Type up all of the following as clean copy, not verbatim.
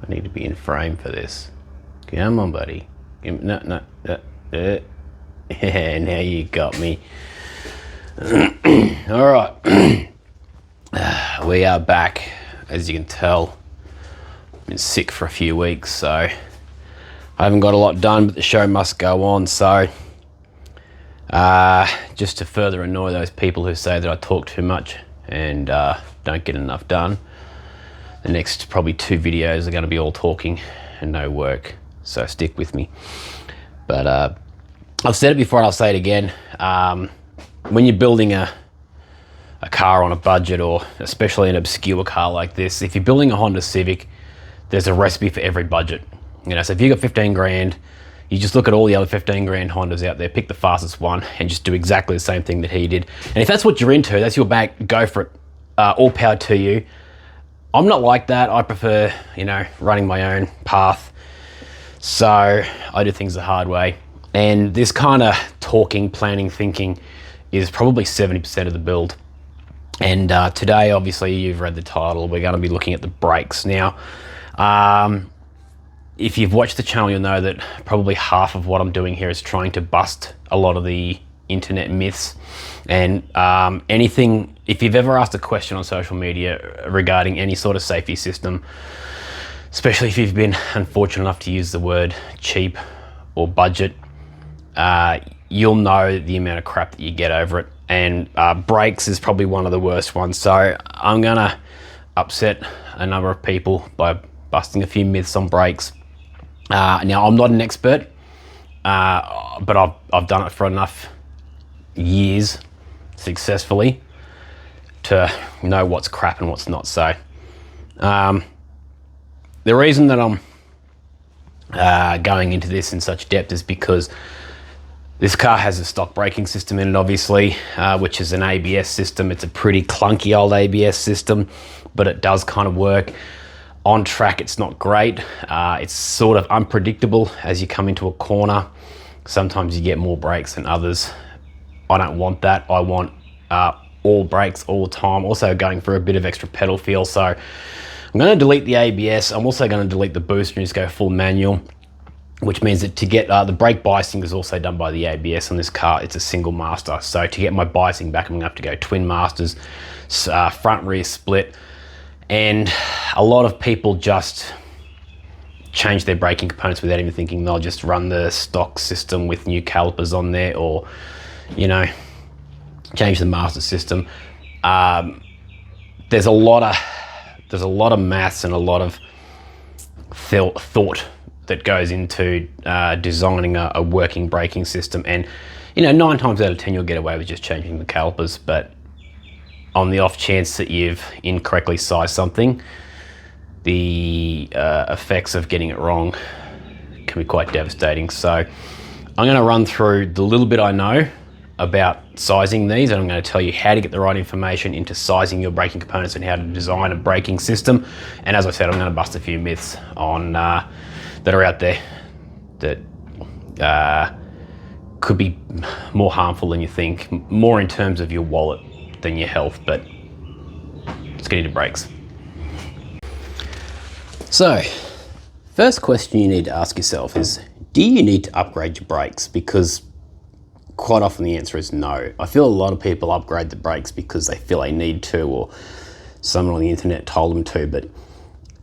I need to be in frame for this. Come on, buddy. No. Yeah, now you got me. All right. We are back. As you can tell, I've been sick for a few weeks, so I haven't got a lot done, but the show must go on. So just to further annoy those people who say that I talk too much and don't get enough done, the next probably 2 videos are going to be all talking and no work, so stick with me. But I've said it before and I'll say it again. When you're building a car on a budget, or especially an obscure car like this, if you're building a Honda Civic, there's a recipe for every budget. You know, so if you got 15 grand, you just look at all the other 15 grand Hondas out there, pick the fastest one and just do exactly the same thing that he did. And if that's what you're into, that's your bag, go for it. All power to you. I'm not like that. I prefer, running my own path. So I do things the hard way. And this kind of talking, planning, thinking is probably 70% of the build. And today, obviously, you've read the title, we're going to be looking at the brakes. Now, if you've watched the channel, you'll know that probably half of what I'm doing here is trying to bust a lot of the internet myths. And anything, if you've ever asked a question on social media regarding any sort of safety system, especially if you've been unfortunate enough to use the word cheap or budget, you'll know the amount of crap that you get over it. And brakes is probably one of the worst ones. So I'm gonna upset a number of people by busting a few myths on brakes. Now, I'm not an expert, but I've done it for enough years successfully to know what's crap and what's not. So the reason that I'm going into this in such depth is because this car has a stock braking system in it, obviously, which is an ABS system. It's a pretty clunky old ABS system, but it does kind of work. On track, it's not great. It's sort of unpredictable as you come into a corner. Sometimes you get more brakes than others. I don't want that. I want all brakes all the time. Also going for a bit of extra pedal feel. So I'm going to delete the ABS. I'm also going to delete the booster and just go full manual, which means that to get the brake biasing is also done by the ABS on this car. It's a single master. So to get my biasing back, I'm gonna have to go twin masters, front rear split. And a lot of people just change their braking components without even thinking. They'll just run the stock system with new calipers on there, or, change the master system. There's a lot of maths and a lot of thought that goes into designing a working braking system. And 9 times out of 10 you'll get away with just changing the calipers, but on the off chance that you've incorrectly sized something, the effects of getting it wrong can be quite devastating. So I'm going to run through the little bit I know about sizing these, and I'm going to tell you how to get the right information into sizing your braking components and how to design a braking system. And as I said, I'm going to bust a few myths on that are out there that could be more harmful than you think, more in terms of your wallet than your health. But let's get into brakes. So, first question you need to ask yourself is, do you need to upgrade your brakes? Because quite often the answer is no. I feel a lot of people upgrade the brakes because they feel they need to, or someone on the internet told them to, but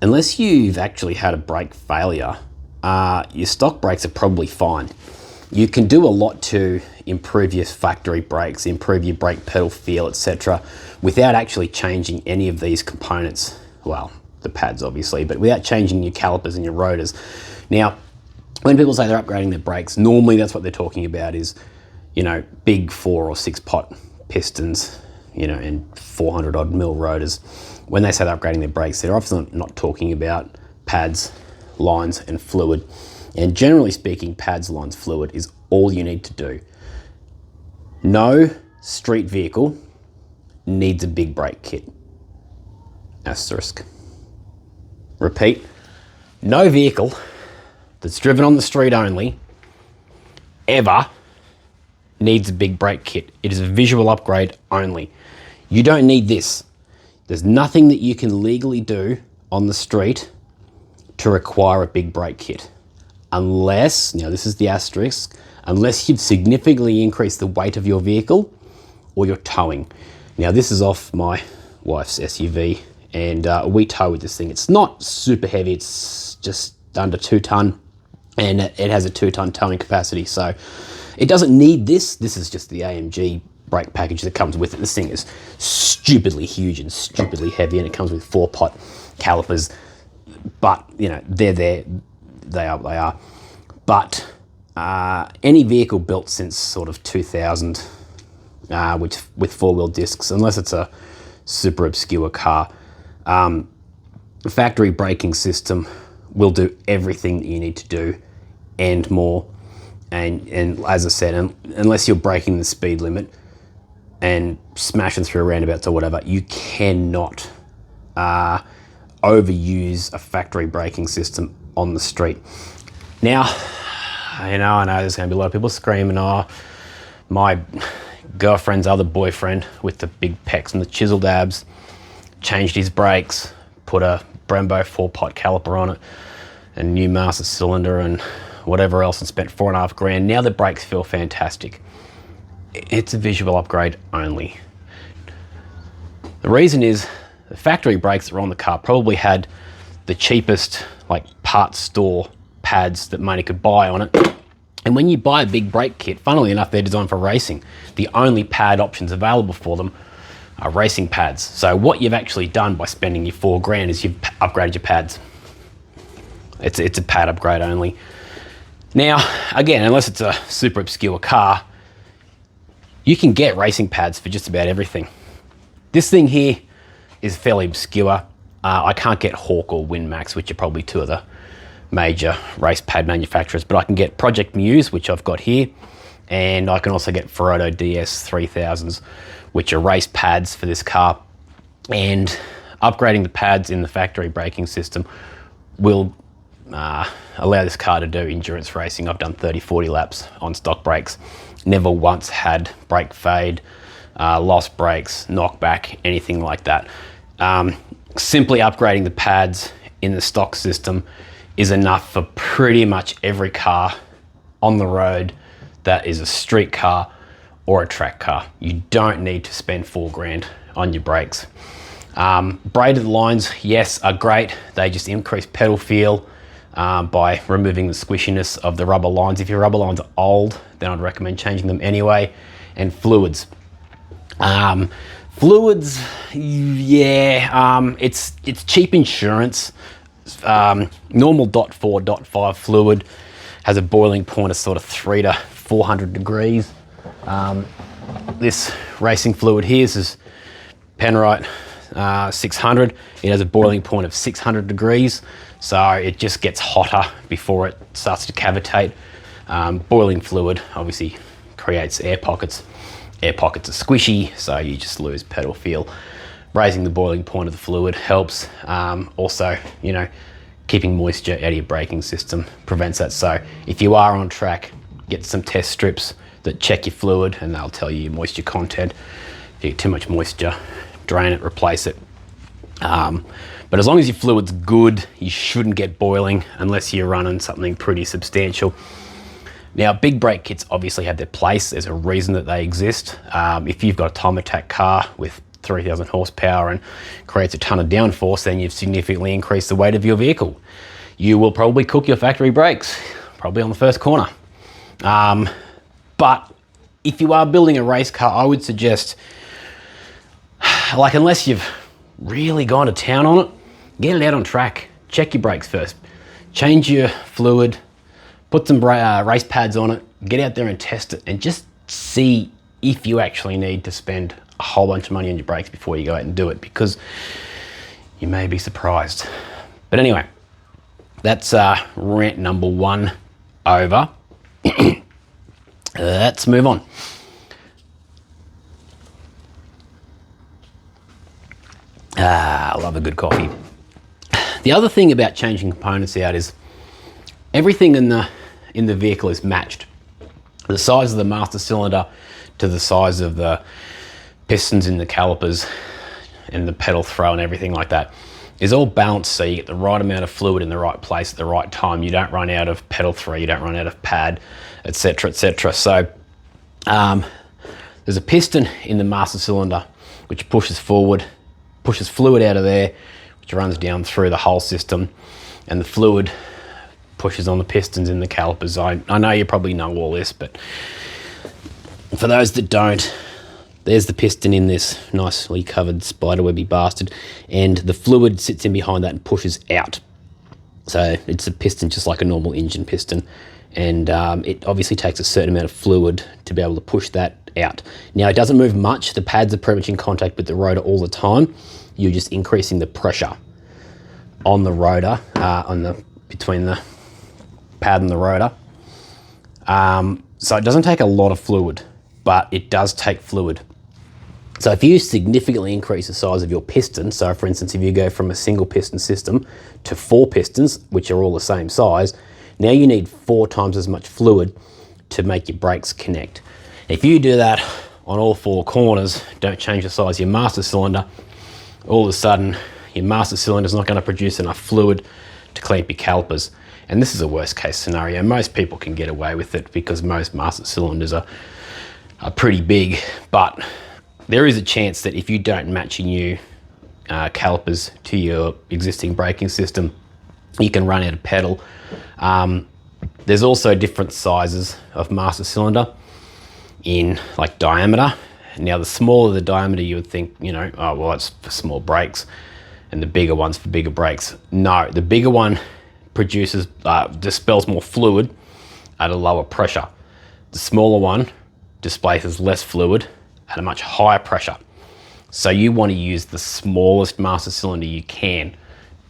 unless you've actually had a brake failure, your stock brakes are probably fine. You can do a lot to improve your factory brakes, improve your brake pedal feel, etc., without actually changing any of these components. Well, the pads obviously, but without changing your calipers and your rotors. Now, when people say they're upgrading their brakes, normally that's what they're talking about is, big 4 or 6 pot pistons, and 400 odd mil rotors. When they say they're upgrading their brakes, they're often not talking about pads, lines and fluid. And generally speaking, pads, lines, fluid is all you need to do. No street vehicle needs a big brake kit. Asterisk. Repeat, no vehicle that's driven on the street only ever needs a big brake kit. It is a visual upgrade only. You don't need this. There's nothing that you can legally do on the street to require a big brake kit. Unless, now this is the asterisk, unless you've significantly increased the weight of your vehicle or you're towing. Now this is off my wife's SUV, and we tow with this thing. It's not super heavy, it's just under 2 ton, and it has a 2 ton towing capacity, so it doesn't need this. This is just the AMG brake package that comes with it. This thing is stupidly huge and stupidly heavy, and it comes with 4-pot calipers, but you know, they're there, they are what they are. But any vehicle built since sort of 2000 with 4-wheel discs, unless it's a super obscure car, the factory braking system will do everything that you need to do and more. And as I said, unless you're breaking the speed limit and smashing through roundabouts or whatever, you cannot overuse a factory braking system on the street. Now, I know there's going to be a lot of people screaming, oh, my girlfriend's other boyfriend with the big pecs and the chiseled abs changed his brakes, put a Brembo 4-pot caliper on it, and new master cylinder and whatever else, and spent $4,500. Now the brakes feel fantastic. It's a visual upgrade only. The reason is the factory brakes that were on the car probably had the cheapest like parts store pads that money could buy on it. And when you buy a big brake kit, funnily enough, they're designed for racing. The only pad options available for them are racing pads. So what you've actually done by spending your $4,000 is you've upgraded your pads. It's a pad upgrade only. Now, again, unless it's a super obscure car, you can get racing pads for just about everything. This thing here is fairly obscure. I can't get Hawk or WinMax, which are probably two of the major race pad manufacturers, but I can get Project Muse, which I've got here, and I can also get Ferodo DS 3000s, which are race pads for this car. And upgrading the pads in the factory braking system will allow this car to do endurance racing. I've done 30-40 laps on stock brakes, never once had brake fade, lost brakes, knockback, anything like that. Simply upgrading the pads in the stock system is enough for pretty much every car on the road that is a street car or a track car. You don't need to spend $4,000 on your brakes. Braided lines, yes, are great. They just increase pedal feel by removing the squishiness of the rubber lines. If your rubber lines are old, then I'd recommend changing them anyway. And fluids. Fluids, yeah, it's cheap insurance. Normal .4, .5 fluid has a boiling point of sort of 300 to 400 degrees. This racing fluid here, this is Penrite 600. It has a boiling point of 600 degrees, so it just gets hotter before it starts to cavitate. Boiling fluid obviously creates air pockets. Air pockets are squishy, so you just lose pedal feel. Raising the boiling point of the fluid helps. Also, you know, keeping moisture out of your braking system prevents that. So if you are on track, get some test strips that check your fluid, and they'll tell you your moisture content. If you get too much moisture, drain it, replace it. But as long as your fluid's good, you shouldn't get boiling unless you're running something pretty substantial. Now, big brake kits obviously have their place. There's a reason that they exist. If you've got a time attack car with 3,000 horsepower and creates a ton of downforce, then you've significantly increased the weight of your vehicle. You will probably cook your factory brakes, probably on the first corner. But if you are building a race car, I would suggest, like, unless you've really gone to town on it, get it out on track. Check your brakes first. Change your fluid, put some race pads on it, get out there and test it, and just see if you actually need to spend a whole bunch of money on your brakes before you go out and do it, because you may be surprised. But anyway, that's rant number 1 over. Let's move on. I love a good coffee. The other thing about changing components out is everything in the vehicle is matched. The size of the master cylinder to the size of the pistons in the calipers and the pedal throw and everything like that. is all balanced, so you get the right amount of fluid in the right place at the right time. You don't run out of pedal 3, you don't run out of pad, etc, etc. So there's a piston in the master cylinder which pushes forward, pushes fluid out of there, which runs down through the whole system, and the fluid pushes on the pistons in the calipers. I know you probably know all this, but for those that don't, there's the piston in this nicely covered spiderwebby bastard, and the fluid sits in behind that and pushes out. So it's a piston just like a normal engine piston, and it obviously takes a certain amount of fluid to be able to push that out. Now, it doesn't move much. The pads are pretty much in contact with the rotor all the time. You're just increasing the pressure on the rotor, between the pad and the rotor. So it doesn't take a lot of fluid, but it does take fluid. So if you significantly increase the size of your piston, so for instance, if you go from a single piston system to 4 pistons, which are all the same size, now you need 4 times as much fluid to make your brakes connect. If you do that on all 4 corners, don't change the size of your master cylinder, all of a sudden your master cylinder is not going to produce enough fluid to clamp your calipers. And this is a worst case scenario. Most people can get away with it because most master cylinders are pretty big, but there is a chance that if you don't match your new calipers to your existing braking system, you can run out of pedal. There's also different sizes of master cylinder in like diameter. Now, the smaller the diameter, you would think, you know, oh, well, that's for small brakes, and the bigger one's for bigger brakes. No, the bigger one produces, dispels more fluid at a lower pressure. The smaller one displaces less fluid at a much higher pressure. So you want to use the smallest master cylinder you can,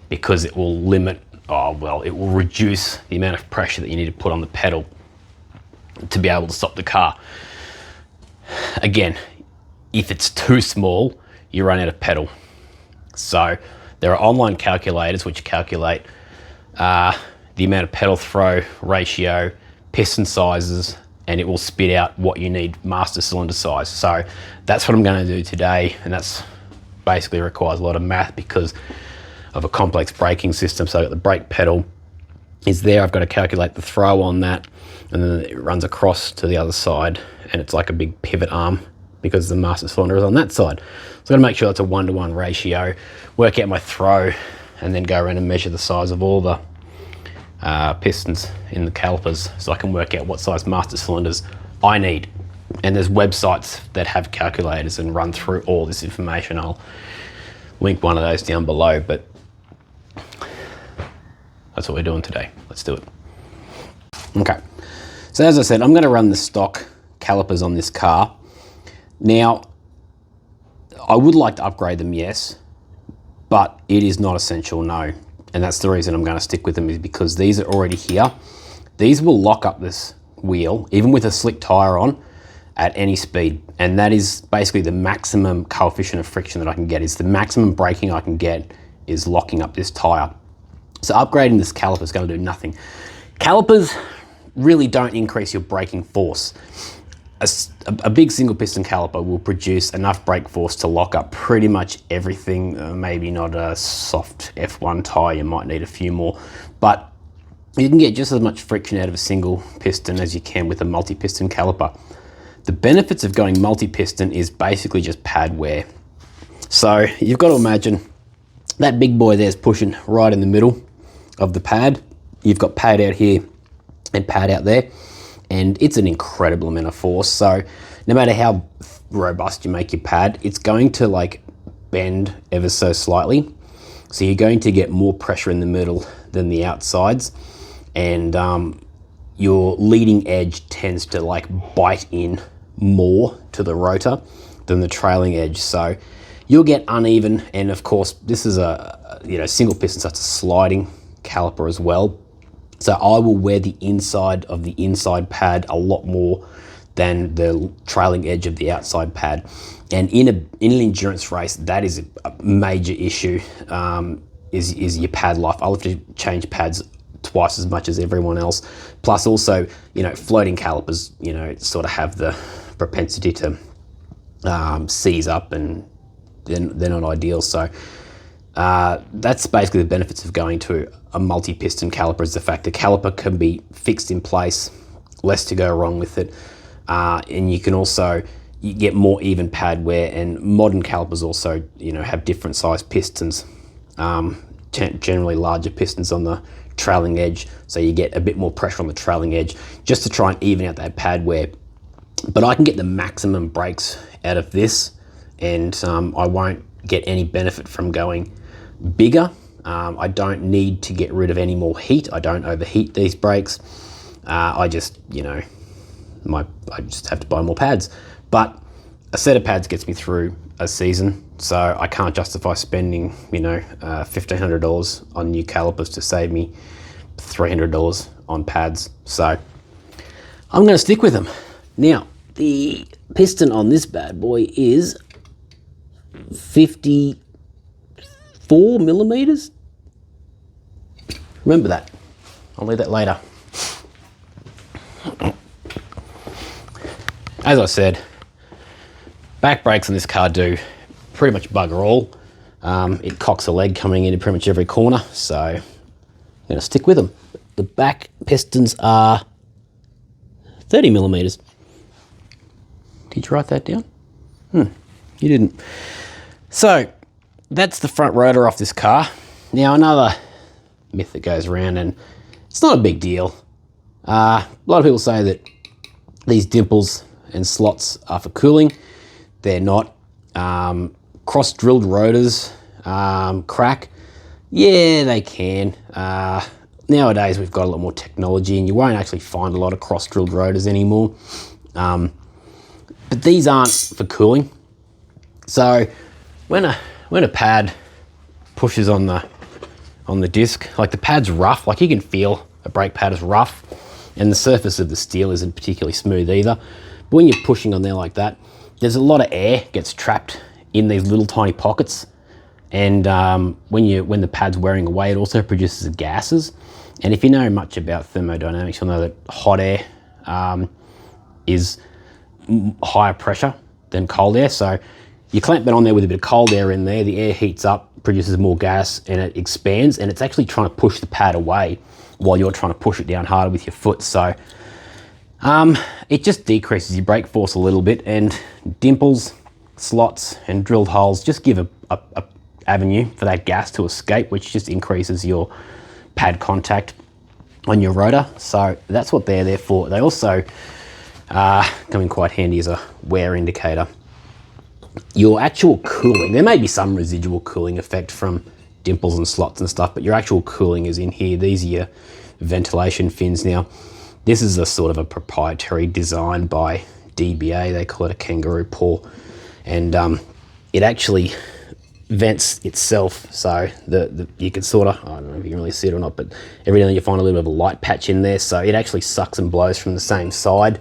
because it will limit, it will reduce the amount of pressure that you need to put on the pedal to be able to stop the car. Again, if it's too small, you run out of pedal. So there are online calculators which calculate the amount of pedal throw ratio, piston sizes, and it will spit out what you need master cylinder size. So that's what I'm going to do today, and that's basically requires a lot of math because of a complex braking system. So I've got the brake pedal is there, I've got to calculate the throw on that, and then it runs across to the other side, and it's like a big pivot arm because the master cylinder is on that side. So I've got to make sure it's a 1-to-1 ratio, work out my throw, and then go around and measure the size of all the pistons in the calipers so I can work out what size master cylinders I need. And there's websites that have calculators and run through all this information. I'll link one of those down below, but that's what we're doing today. Let's do it. Okay, so as I said, I'm going to run the stock calipers on this car. Now, I would like to upgrade them, yes, but it is not essential, no. And that's the reason I'm going to stick with them, is because these are already here. These will lock up this wheel, even with a slick tire on, at any speed. And that is basically the maximum coefficient of friction that I can get. Is the maximum braking I can get is locking up this tire. So upgrading this caliper is going to do nothing. Calipers really don't increase your braking force. A big single piston caliper will produce enough brake force to lock up pretty much everything. Maybe not a soft F1 tire, you might need a few more, but you can get just as much friction out of a single piston as you can with a multi-piston caliper. The benefits of going multi-piston is basically just pad wear. So you've got to imagine that big boy there is pushing right in the middle of the pad. You've got pad out here and pad out there, and it's an incredible amount of force. So no matter how robust you make your pad, it's going to like bend ever so slightly. So you're going to get more pressure in the middle than the outsides, and your leading edge tends to like bite in more to the rotor than the trailing edge. So you'll get uneven, and of course this is a single piston, so it's a sliding caliper as well. So I will wear the inside of the inside pad a lot more than the trailing edge of the outside pad. And in an endurance race, that is a major issue, is your pad life. I'll have to change pads twice as much as everyone else. Plus also, floating calipers, sort of have the propensity to seize up, and they're not ideal. So That's basically the benefits of going to a multi-piston caliper, is the fact the caliper can be fixed in place, less to go wrong with it, and you can also get more even pad wear. And modern calipers also, have different size pistons, generally larger pistons on the trailing edge, so you get a bit more pressure on the trailing edge just to try and even out that pad wear. But I can get the maximum brakes out of this, and I won't get any benefit from going bigger. I don't need to get rid of any more heat. I don't overheat these brakes. I just, I just have to buy more pads. But a set of pads gets me through a season, so I can't justify spending, $1,500 on new calipers to save me $300 on pads. So I'm going to stick with them. Now, the piston on this bad boy is 54 millimeters. Remember that. I'll leave that later. As I said, back brakes on this car do pretty much bugger all. It cocks a leg coming into pretty much every corner, so I'm going to stick with them. The back pistons are 30 millimeters. Did you write that down? You didn't. So that's the front rotor off this car. Now, another myth that goes around, and it's not a big deal. A lot of people say that these dimples and slots are for cooling. They're not. Cross-drilled rotors crack. Yeah, they can. Nowadays, we've got a lot more technology, and you won't actually find a lot of cross-drilled rotors anymore. But these aren't for cooling. So when a pad pushes on the disc, like the pad's rough, like you can feel a brake pad is rough, and the surface of the steel isn't particularly smooth either. But when you're pushing on there like that, there's a lot of air gets trapped in these little tiny pockets, and when the pad's wearing away, it also produces gases. And if you know much about thermodynamics, you'll know that hot air is higher pressure than cold air. So you clamp it on there with a bit of cold air in there, the air heats up, produces more gas, and it expands, and it's actually trying to push the pad away while you're trying to push it down harder with your foot. So it just decreases your brake force a little bit, and dimples, slots, and drilled holes just give a avenue for that gas to escape, which just increases your pad contact on your rotor. So that's what they're there for. They also come in quite handy as a wear indicator. Your actual cooling, there may be some residual cooling effect from dimples and slots and stuff, but your actual cooling is in here. These are your ventilation fins. Now, this is a sort of a proprietary design by DBA. They call it a kangaroo paw, and it actually vents itself. So you can sort of, I don't know if you can really see it or not, but every now and then you find a little bit of a light patch in there. So it actually sucks and blows from the same side.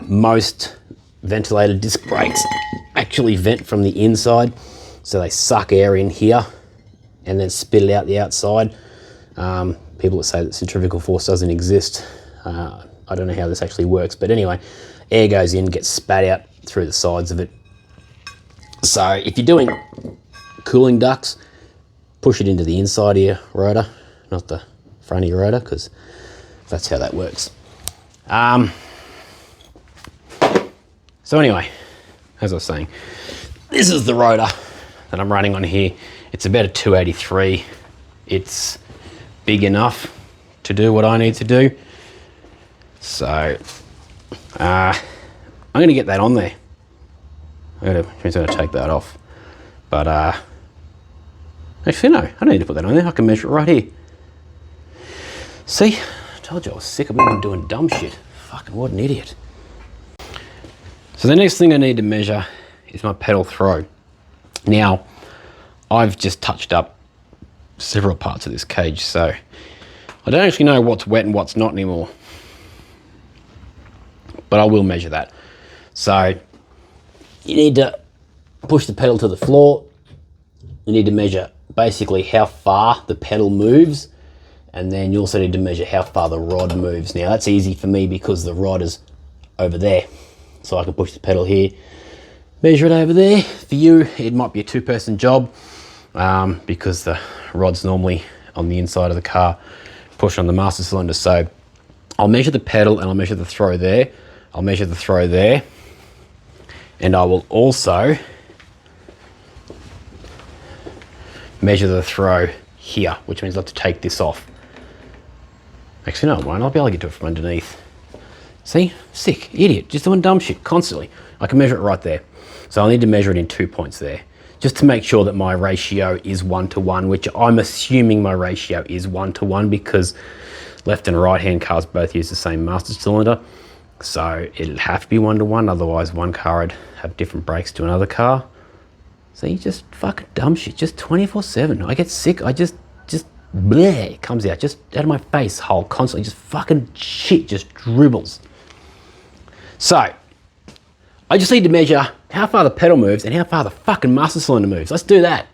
Most ventilated disc brakes actually vent from the inside, so they suck air in here and then spit it out the outside. People that say that centrifugal force doesn't exist, I don't know how this actually works, but anyway, air goes in, gets spat out through the sides of it. So if you're doing cooling ducts, push it into the inside of your rotor, not the front of your rotor, because that's how that works. So anyway, as I was saying, this is the rotor that I'm running on here. It's about a 283. It's big enough to do what I need to do. So I'm going to get that on there. I'm going to take that off. But actually no, I don't need to put that on there. I can measure it right here. See, I told you I was sick of even doing dumb shit. Fucking what an idiot. So the next thing I need to measure is my pedal throw. Now, I've just touched up several parts of this cage, so I don't actually know what's wet and what's not anymore. But I will measure that. So you need to push the pedal to the floor. You need to measure basically how far the pedal moves, and then you also need to measure how far the rod moves. Now that's easy for me because the rod is over there. So I can push the pedal here, measure it over there. For you, it might be a two-person job. because the rod's normally on the inside of the car, push on the master cylinder. So I'll measure the pedal and I'll measure the throw there. I'll measure the throw there. And I will also measure the throw here, which means I'll have to take this off. Actually, no, I won't. I'll be able to get to it from underneath. See? Sick. Idiot. Just doing dumb shit constantly. I can measure it right there. So I'll need to measure it in 2 points there, just to make sure that my ratio is 1-to-1, which I'm assuming my ratio is 1-to-1 because left and right hand cars both use the same master cylinder. So it'll have to be 1-to-1, otherwise one car would have different brakes to another car. See, just fucking dumb shit, just 24/7. I get sick, I just bleh, it comes out, just out of my face hole constantly, just fucking shit, just dribbles. So, I just need to measure how far the pedal moves and how far the fucking master cylinder moves. Let's do that.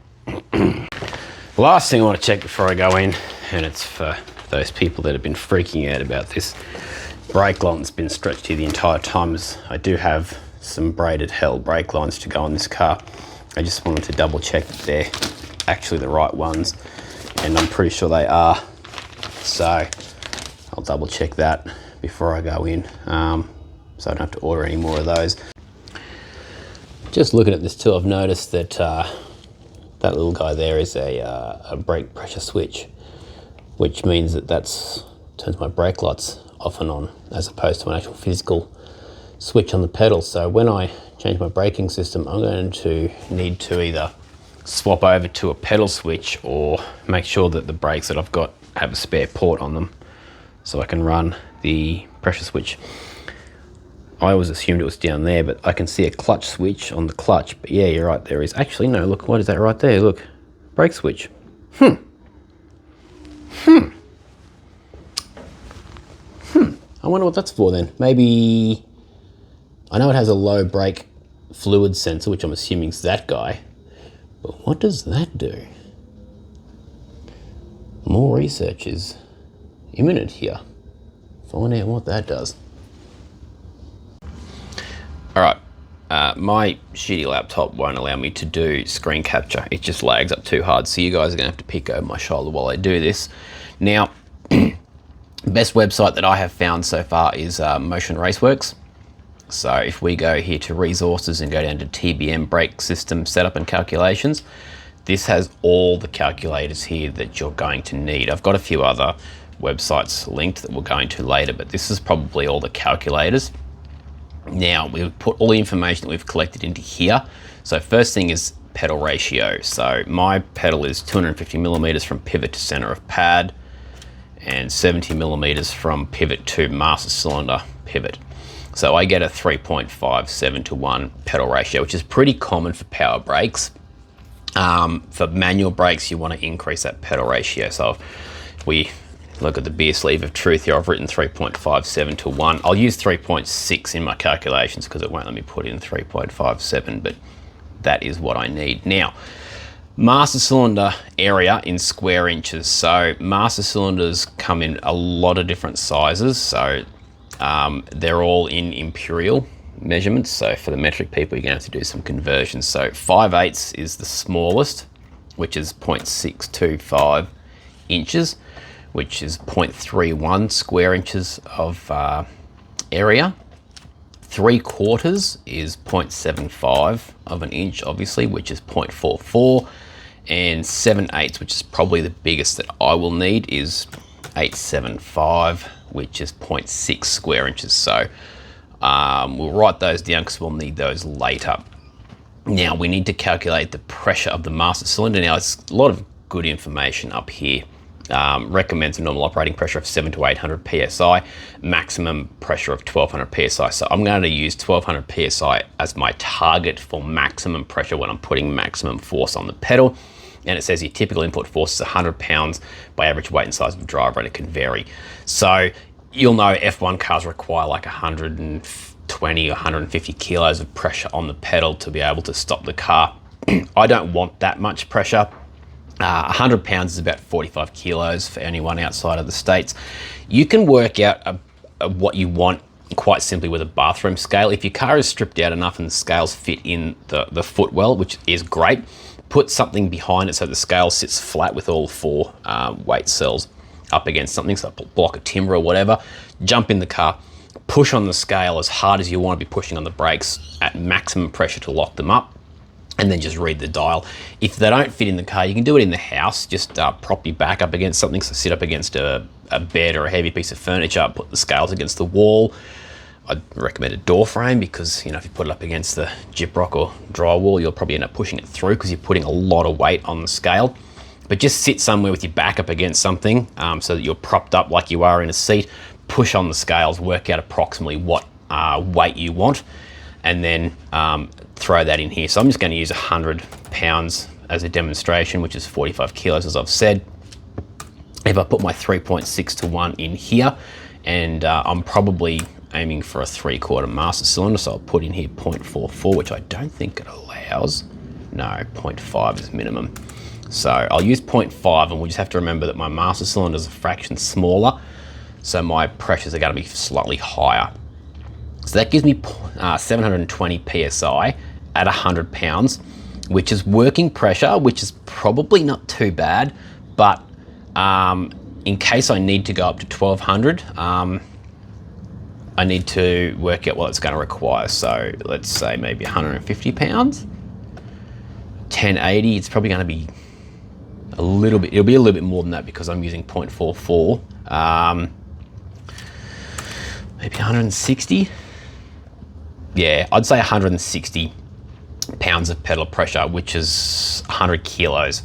Last thing I want to check before I go in, and it's for those people that have been freaking out about this brake line's been stretched here the entire time, as I do have some braided hell brake lines to go on this car. I just wanted to double check that they're actually the right ones, and I'm pretty sure they are. So I'll double check that before I go in, so I don't have to order any more of those. Just looking at this too, I've noticed that that little guy there is a brake pressure switch, which means that turns my brake lights off and on, as opposed to an actual physical switch on the pedal. So when I change my braking system, I'm going to need to either swap over to a pedal switch or make sure that the brakes that I've got have a spare port on them so I can run the pressure switch. I always assumed it was down there, but I can see a clutch switch on the clutch. But yeah, you're right, there is. Actually, no, look, what is that right there? Look, brake switch. I wonder what that's for then. Maybe, I know it has a low brake fluid sensor, which I'm assuming is that guy. But what does that do? More research is imminent here. Find out what that does. All right, my shitty laptop won't allow me to do screen capture. It just lags up too hard. So you guys are gonna have to peek over my shoulder while I do this. Now, best website that I have found so far is Motion Raceworks. So if we go here to resources and go down to TBM brake system setup and calculations, this has all the calculators here that you're going to need. I've got a few other websites linked that we'll go into later, but this is probably all the calculators. Now we've put all the information that we've collected into here. So first thing is pedal ratio. So my pedal is 250 millimeters from pivot to center of pad and 70 millimeters from pivot to master cylinder pivot. So I get a 3.57-to-1 pedal ratio, which is pretty common for power brakes. For manual brakes, you want to increase that pedal ratio. So if we look at the beer sleeve of truth here, I've written 3.57-to-1. I'll use 3.6 in my calculations because it won't let me put in 3.57, but that is what I need. Now, master cylinder area in square inches. So master cylinders come in a lot of different sizes. So they're all in imperial measurements. So for the metric people, you're gonna have to do some conversions. So 5/8 is the smallest, which is 0.625 inches, which is 0.31 square inches of area. 3/4 is 0.75 of an inch, obviously, which is 0.44. And 7/8, which is probably the biggest that I will need, is 875, which is 0.6 square inches. So we'll write those down because we'll need those later. Now we need to calculate the pressure of the master cylinder. Now it's a lot of good information up here. Recommends a normal operating pressure of 700 to 800 psi, maximum pressure of 1200 psi. So I'm going to use 1200 psi as my target for maximum pressure when I'm putting maximum force on the pedal. And it says your typical input force is 100 pounds by average weight and size of the driver, and it can vary. So you'll know F1 cars require like 120 or 150 kilos of pressure on the pedal to be able to stop the car. I don't want that much pressure. 100 pounds is about 45 kilos for anyone outside of the States. You can work out what you want quite simply with a bathroom scale. If your car is stripped out enough and the scales fit in the footwell, which is great, put something behind it so the scale sits flat with all 4 weight cells up against something, so a block of timber or whatever. Jump in the car, push on the scale as hard as you want to be pushing on the brakes at maximum pressure to lock them up, and then just read the dial. If they don't fit in the car, you can do it in the house. Just prop your back up against something, so sit up against a bed or a heavy piece of furniture, put the scales against the wall. I'd recommend a door frame because, you know, if you put it up against the gyprock or drywall, you'll probably end up pushing it through because you're putting a lot of weight on the scale. But just sit somewhere with your back up against something so that you're propped up like you are in a seat, push on the scales, work out approximately what weight you want, and then throw that in here. So I'm just going to use 100 pounds as a demonstration, which is 45 kilos, as I've said. If I put my 3.6 to 1 in here, and I'm probably aiming for a 3/4 master cylinder, so I'll put in here 0.44, which I don't think it allows. No, 0.5 is minimum. So I'll use 0.5, and we'll just have to remember that my master cylinder is a fraction smaller, so my pressures are going to be slightly higher. So that gives me 720 PSI at 100 pounds, which is working pressure, which is probably not too bad, but in case I need to go up to 1200, I need to work out what it's going to require. So let's say maybe 150 pounds, 1080, it's probably going to be a little bit, it'll be a little bit more than that because I'm using 0.44. Maybe 160. Yeah, I'd say 160 pounds of pedal pressure, which is 100 kilos.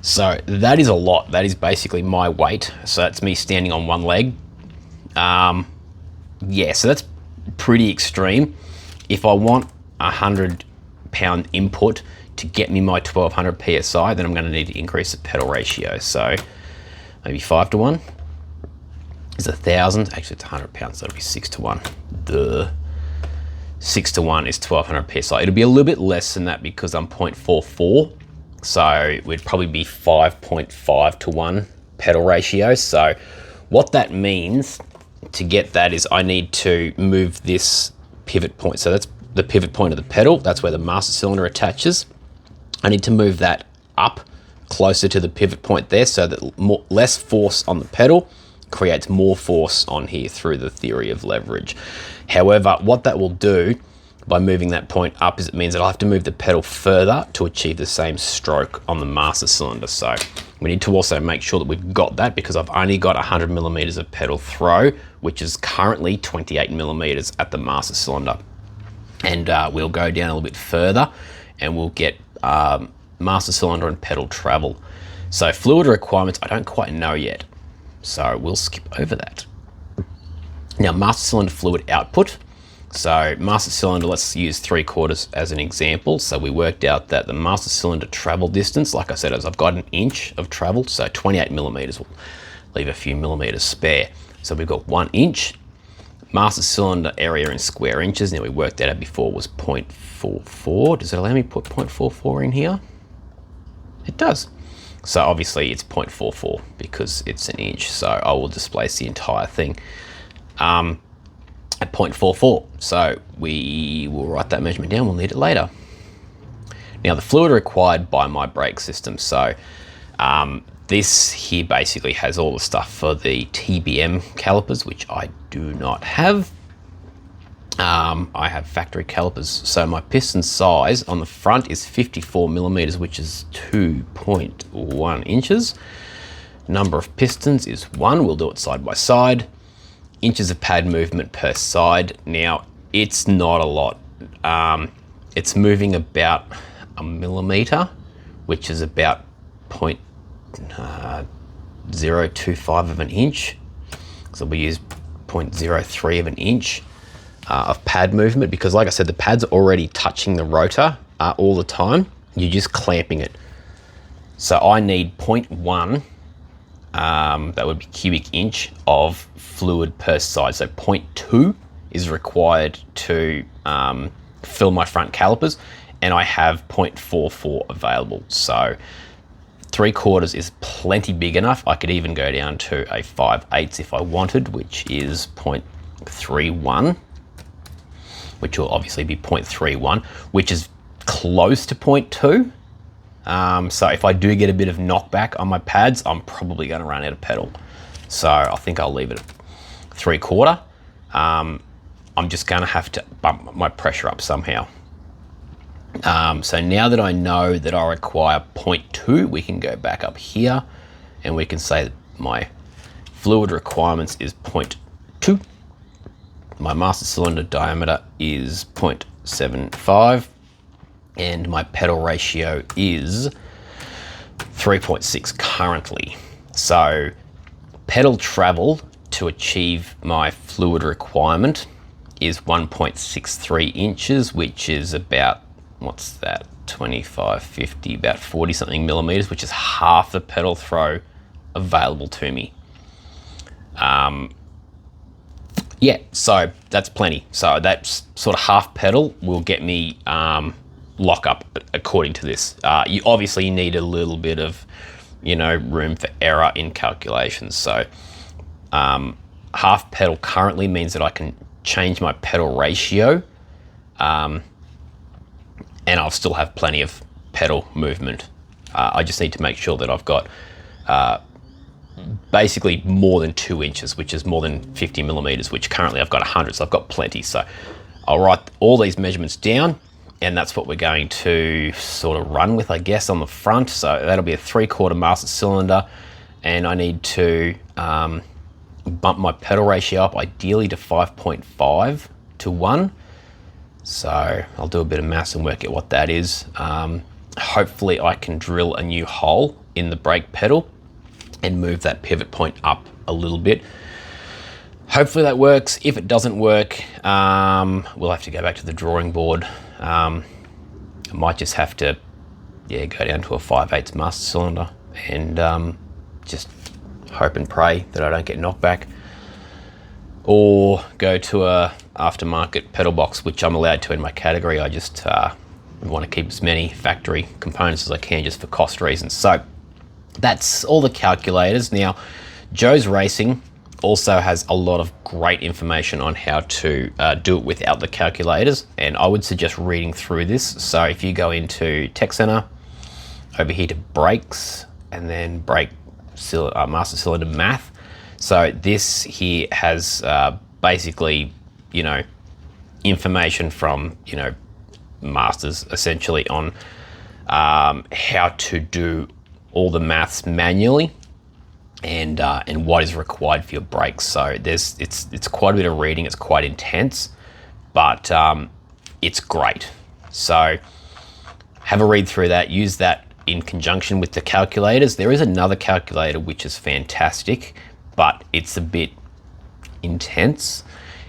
So that is a lot. That is basically my weight. So that's me standing on one leg. Yeah, so that's pretty extreme. If I want a 100-pound input to get me my 1200 PSI, then I'm going to need to increase the pedal ratio. So maybe 5 to 1 is 1,000. Actually, it's 100 pounds, so it'll be 6 to 1. Duh. 6 to 1 is 1200 PSI. It'll be a little bit less than that because I'm 0.44. So we'd probably be 5.5 to 1 pedal ratio. So what that means to get that is I need to move this pivot point. So that's the pivot point of the pedal. That's where the master cylinder attaches. I need to move that up closer to the pivot point there so that less force on the pedal creates more force on here through the theory of leverage. However, what that will do by moving that point up is it means that I'll have to move the pedal further to achieve the same stroke on the master cylinder. So we need to also make sure that we've got that because I've only got 100 millimeters of pedal throw, which is currently 28 millimeters at the master cylinder. And we'll go down a little bit further and we'll get master cylinder and pedal travel. So fluid requirements, I don't quite know yet. So we'll skip over that. Now, master cylinder fluid output. So master cylinder, let's use 3/4 as an example. So we worked out that the master cylinder travel distance, like I said, is I've got an inch of travel, so 28 millimeters will leave a few millimeters spare. So we've got 1 inch. Master cylinder area in square inches. Now we worked that out before was 0.44. Does it allow me to put 0.44 in here? It does. So obviously it's 0.44 because it's an inch. So I will displace the entire thing. At 0.44. So we will write that measurement down. We'll need it later. Now the fluid required by my brake system. So this here basically has all the stuff for the TBM calipers, which I do not have. I have factory calipers. So my piston size on the front is 54 millimeters, which is 2.1 inches. Number of pistons is 1. We'll do it side by side. Inches of pad movement per side. Now, it's not a lot. It's moving about a millimeter, which is about 0.025 of an inch. So we use 0.03 of an inch of pad movement because, like I said, the pad's already touching the rotor all the time. You're just clamping it. So I need 0.1. That would be cubic inch of fluid per side. So 0.2 is required to fill my front calipers, and I have 0.44 available. So 3/4 is plenty big enough. I could even go down to a 5/8 if I wanted, which is 0.31, which will obviously be 0.31, which is close to 0.2. So if I do get a bit of knockback on my pads, I'm probably going to run out of pedal. So I think I'll leave it at 3/4. I'm just going to have to bump my pressure up somehow. So now that I know that I require 0.2, we can go back up here and we can say that my fluid requirements is 0.2. My master cylinder diameter is 0.75 and my pedal ratio is 3.6 currently. So pedal travel to achieve my fluid requirement is 1.63 inches, which is about, what's that, 25, 50, about 40 something millimeters, which is half the pedal throw available to me. Yeah, so that's plenty. So that's sort of half pedal will get me lock up according to this. You obviously need a little bit of, room for error in calculations. So half pedal currently means that I can change my pedal ratio, and I'll still have plenty of pedal movement. I just need to make sure that I've got basically more than 2 inches, which is more than 50 millimeters, which currently I've got 100, so I've got plenty. So I'll write all these measurements down, and that's what we're going to sort of run with, I guess, on the front. So that'll be a 3/4 master cylinder, and I need to bump my pedal ratio up ideally to 5.5 to 1. So I'll do a bit of maths and work out what that is. Hopefully I can drill a new hole in the brake pedal and move that pivot point up a little bit. Hopefully that works. If it doesn't work, we'll have to go back to the drawing board. I might just have to go down to a 5/8 master cylinder and just hope and pray that I don't get knocked back, or go to a aftermarket pedal box, which I'm allowed to in my category. I just want to keep as many factory components as I can just for cost reasons. So that's all the calculators. Now, Joe's Racing also has a lot of great information on how to do it without the calculators, and I would suggest reading through this. So if you go into Tech Center, over here to brakes, and then brake master cylinder math. So this here has basically, information from, masters essentially on how to do all the maths manually, and what is required for your brakes. So it's quite a bit of reading. It's quite intense, but it's great. So have a read through that. Use that in conjunction with the calculators. There is another calculator which is fantastic, but it's a bit intense.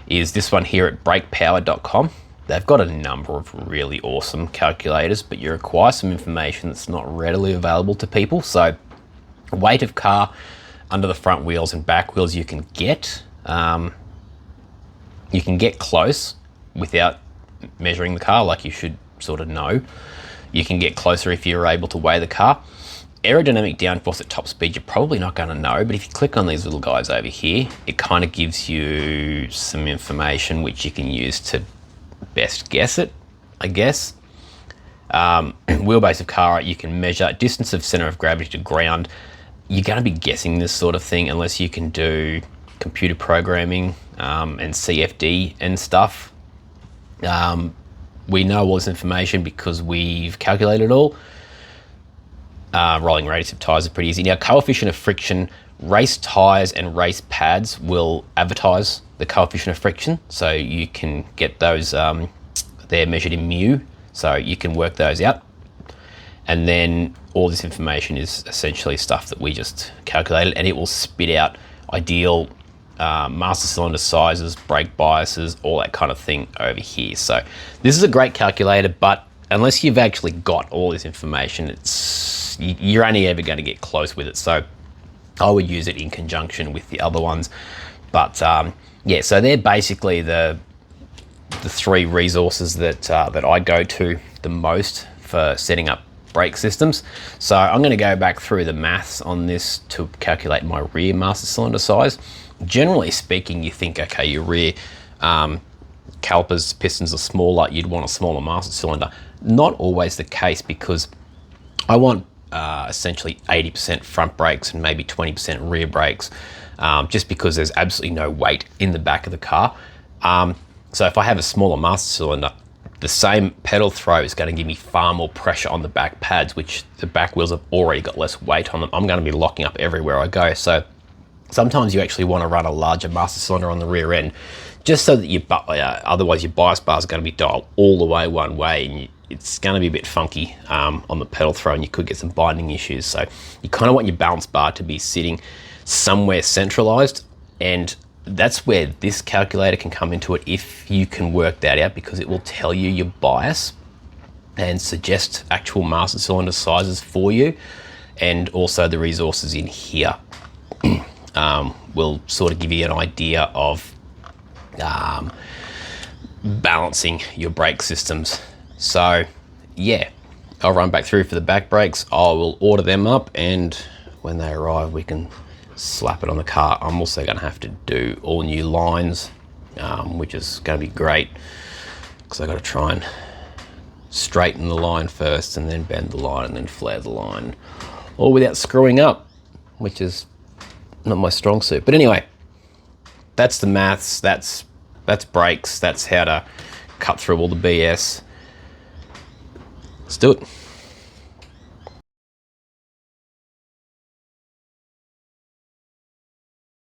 Is this one here at brakepower.com. They've got a number of really awesome calculators, but you require some information that's not readily available to people. So weight of car under the front wheels and back wheels you can get. You can get close without measuring the car, like you should sort of know. You can get closer if you're able to weigh the car. Aerodynamic downforce at top speed, you're probably not going to know, but if you click on these little guys over here, it kind of gives you some information which you can use to best guess it, I guess. Wheelbase of car, you can measure distance of center of gravity to ground. You're going to be guessing this sort of thing unless you can do computer programming and CFD and stuff. We know all this information because we've calculated it all. Rolling radius of tires are pretty easy. Now, coefficient of friction, race tires and race pads will advertise the coefficient of friction, so you can get those, they're measured in mu, so you can work those out. And then all this information is essentially stuff that we just calculated, and it will spit out ideal master cylinder sizes, brake biases, all that kind of thing over here. So this is a great calculator, but unless you've actually got all this information, you're only ever going to get close with it. So I would use it in conjunction with the other ones. But yeah, so they're basically the three resources that I go to the most for setting up brake systems. So I'm going to go back through the maths on this to calculate my rear master cylinder size. Generally speaking, you think, okay, your rear calipers, pistons are smaller, you'd want a smaller master cylinder. Not always the case, because I want essentially 80% front brakes and maybe 20% rear brakes, just because there's absolutely no weight in the back of the car. So if I have a smaller master cylinder, the same pedal throw is going to give me far more pressure on the back pads, which the back wheels have already got less weight on them. I'm going to be locking up everywhere I go. So sometimes you actually want to run a larger master cylinder on the rear end, just so that otherwise your bias bar is going to be dialed all the way one way, and it's going to be a bit funky on the pedal throw, and you could get some binding issues. So you kind of want your balance bar to be sitting somewhere centralized, and that's where this calculator can come into it if you can work that out, because it will tell you your bias and suggest actual master cylinder sizes for you, and also the resources in here will sort of give you an idea of balancing your brake systems. So yeah, I'll run back through for the back brakes. I will order them up, and when they arrive we can slap it on the car. I'm also going to have to do all new lines, which is going to be great, because I've got to try and straighten the line first, and then bend the line, and then flare the line, all without screwing up, which is not my strong suit. But anyway, that's the maths, that's brakes, that's how to cut through all the BS. Let's do it.